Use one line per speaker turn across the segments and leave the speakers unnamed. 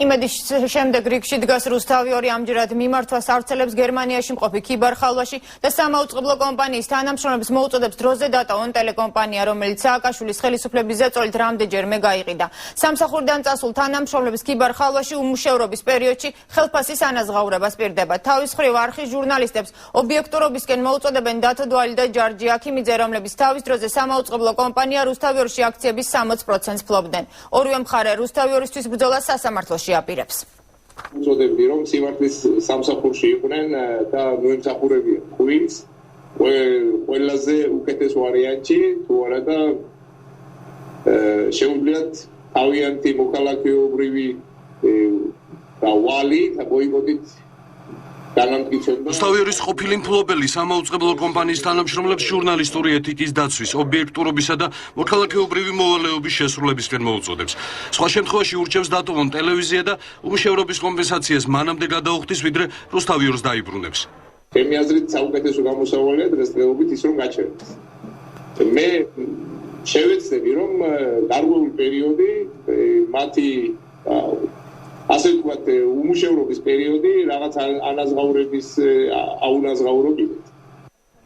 იმედის შემდეგ რიგში დგას რუსთავი 2 ამჯერად მიმართვას ავრცელებს გერმანიაში მყოფი ქიბარ-ხალვაში და სამაუწყებლო კომპანიის თანამშრომლებს მოუწოდებს დროზე დატოვონ ტელეკომპანია, რომელიც სააკაშვილის ხელისუფლების ზეწოლით რამდენჯერმე გაიყიდა. სამსახურიდან წასულ თანამშრომლებს ქიბარ-ხალვაში უმუშევრობის პერიოდში ხელფასის ანაზღაურებას პირდება. თავის მხრივ არხის ჟურნალისტებს ობიექტურობისკენ მოუწოდებენ დათო დვალი და ჯარჯი აქიმიძე, რომლებიც თავის დროზე სამაუწყებლო კომპანია რუსთავი 2-ში აქციების 60%-ს ფლობდნენ. ორივე მხარე რუსთავი 2-ისთვის ბრძოლას სასამართლოში აპირებს.
უწოდებდი რომ სიმართლის სამსახურში იყვნენ და მოემსახურებიან ხვილს ყველაზე უკეთეს ვარიანტი თუ არა და შეუძლიათ თავიანთი მოქალაქეობრივი და ვალი და ბოიკოტით
რუსთავი 2-ის ყოფილი მფლობელი სამაუწყებლო კომპანიის თანამშრომლებს ჟურნალისტური ეთიკის დაცვის, ობიექტურობისა და მოქალაქეობრივი მოვალეობის შესრულებისკენ მოუწოდებს. სხვა შემთხვევაში ურჩევს დატოვონ ტელევიზია და უმუშევრობის კომპენსაციას მანამდე გადაუხდის, ვიდრე რუსთავი 2-ს დაიბრუნებს.
ჩემი აზრით საუკეთესო გამოსავალია დღესდღეობით ის რომ გაჩერდეს. მე შევეცდები რომ გარკვეული პერიოდი მათი ასე ვთქვათ, უმუშევრობის პერიოდი რაღაც ანაზღაურების აუნაზღაურო კიდეთ.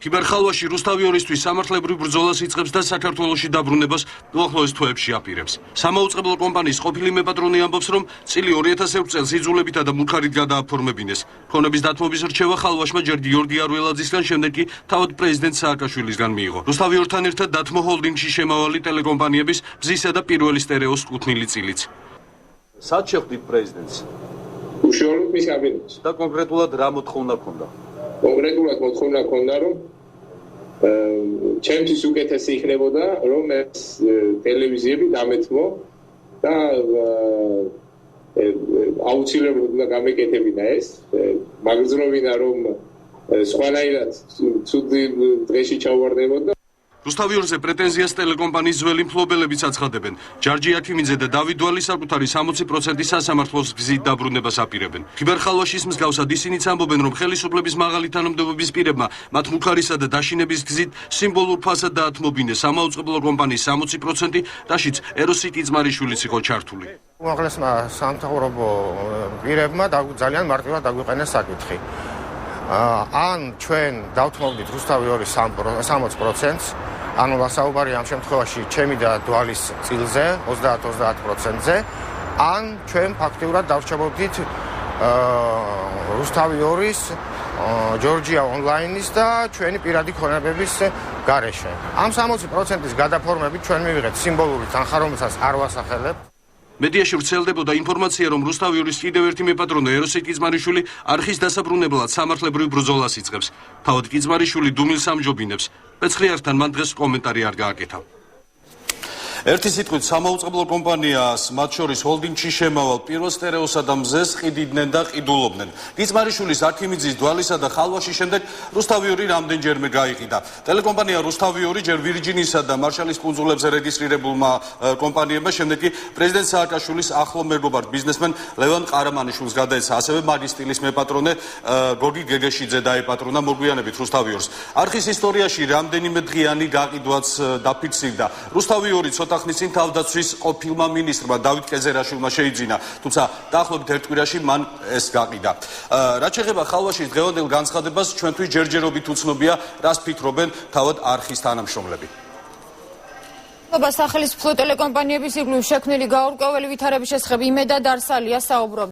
ქიბარ-ხალვაში რუსთავი 2-ისთვის სამართლებრივ ბრძოლას იწყებს და საქართველოში დაბრუნებას უახლოეს თვეებში აპირებს. სამაუწყებლო კომპანიის ყოფილი მეპატრონი ამბობს, რომ წილი 2006 წელს იძულებითა და მუქარით გადააფორმებინეს. ქონების დათმობის რჩევა ხალვაშმა ჯერ გიორგი არველაძისგან, შემდეგ კი თავად პრეზიდენტ სააკაშვილისგან მიიღო. რუსთავი 2-თან ერთად დათმო ჰოლდინგში შემავალი ტელეკომპანიების ბზისა და პირველი სტერეოს კუთვნილი წილიც.
სად შეხვდით პრეზიდენტს?
უშუალოდ მის კაბინეტში.
და კონკრეტულად რა მოთხოვნა ჰქონდა?
კონკრეტულად მოთხოვნა ჰქონდა, რომ ჩემთვის უკეთესი იქნებოდა, რომ ეს ტელევიზიები დამეთმო და აუცილებლად უნდა გამეკეთებინა ეს, მაგრძნობინა რომ სხვანაირად ცუდ დღეში ჩავარდებოდა.
რუსთავი 2-ზე პრეტენზიას ტელეკომპანიის ძველი მფლობელებიც აცხადებენ. ჯარჯი აქიმიძე და დავით დვალი საკუთარი 60% სასამართლოს გზით დაბრუნებას აპირებენ. ქიბარ-ხალვაშის მსგავსად ისინიც ამბობენ, რომ ხელისუფლების მაღალი თანამდებობის პირებმა მათ მუქარისა და დაშინების გზით სიმბოლურ ფასად დაათმობინეს სამაუწყებლო კომპანიის 60%, რაშიც ეროსი კიძმარიშვილიც იყო ჩართული.
უმაღლესმა სამთავრობო პირებმა ძალიან მარტივად დაგვიყენეს საკითხი. ან ჩვენ დავთმობდით რუსთავი 2-ის 60%-ს, ანუ საუბარია ამ შემთხვევაში ჩემი და დვალის წილზე 30-30%-ზე, ან ჩვენ ფაქტიურად დავრჩებოდით რუსთავი 2-ის, ჯორჯია ონლაინის და ჩვენი პირადი ქონებების გარეშე. ამ 60%-ის გადაფორმებით ჩვენ მივიღეთ სიმბოლური თანხა, რომელსაც არ ვასახელებ.
მედიაში ვრცელდებოდა ინფორმაცია, რომ რუსთავი 2-ის კიდევ ერთი მეპატრონე ეროსი კიძმარიშვილი არხის დასაბრუნებლად სამართლებრივ ბრძოლას იწყებს. თავად კიძმარიშვილი დუმილს ამჯობინებს. პეცხრიართან მან დღეს კომენტარი არ გააკეთა. ერთი სიტყვით სამაუწყებლო კომპანიას მათ შორის ჰოლდინგში შემავალ პირველ სტერეოსა და მზეს ყიდიდნენ და ყიდულობდნენ. კიძმარიშვილის, აქიმიძის, დვალისა და ხალვაში შემდეგ რუსთავი 2 რამდენჯერმე გაიყიდა. ტელეკომპანია რუსთავი 2 ჯერ ვირჯინიისა და მარშალის კუნძულებზე რეგისტრირებულმა კომპანიებმა, შემდეგ კი პრეზიდენტ სააკაშვილის ახლო მეგობარ ბიზნესმენ ლევან ყარამანიშვილს გადაეცა. ასევე მაგის სტილის მეპატრონე გოგი გეგეშიძე დაეპატრონა მოგვიანებით რუსთავი 2-ს. არხის ისტორიაში რამდენიმე დღიანი გაყიდვაც დაფიქსირდა. რუსთავი 2 ცოტა ხნის წინ თავდაცვის ყოფილმა მინისტრმა დავით კეზერაშვილმა შეიძინა, თუმცა დაახლოებით ერთ კვირაში მან ეს გაყიდა. რაც შეეხება ხალვაშის დღევანდელ განცხადებას, ჩვენთვის ჯერჯერობით უცნობია, რას ფიქრობენ თავად არხის თანამშრომლები.
სახელმწიფო ტელეკომპანიების ირგვლივ შექმნილი გაურკვეველი ვითარების შესახებ იმედა დარსალია საუბრობ.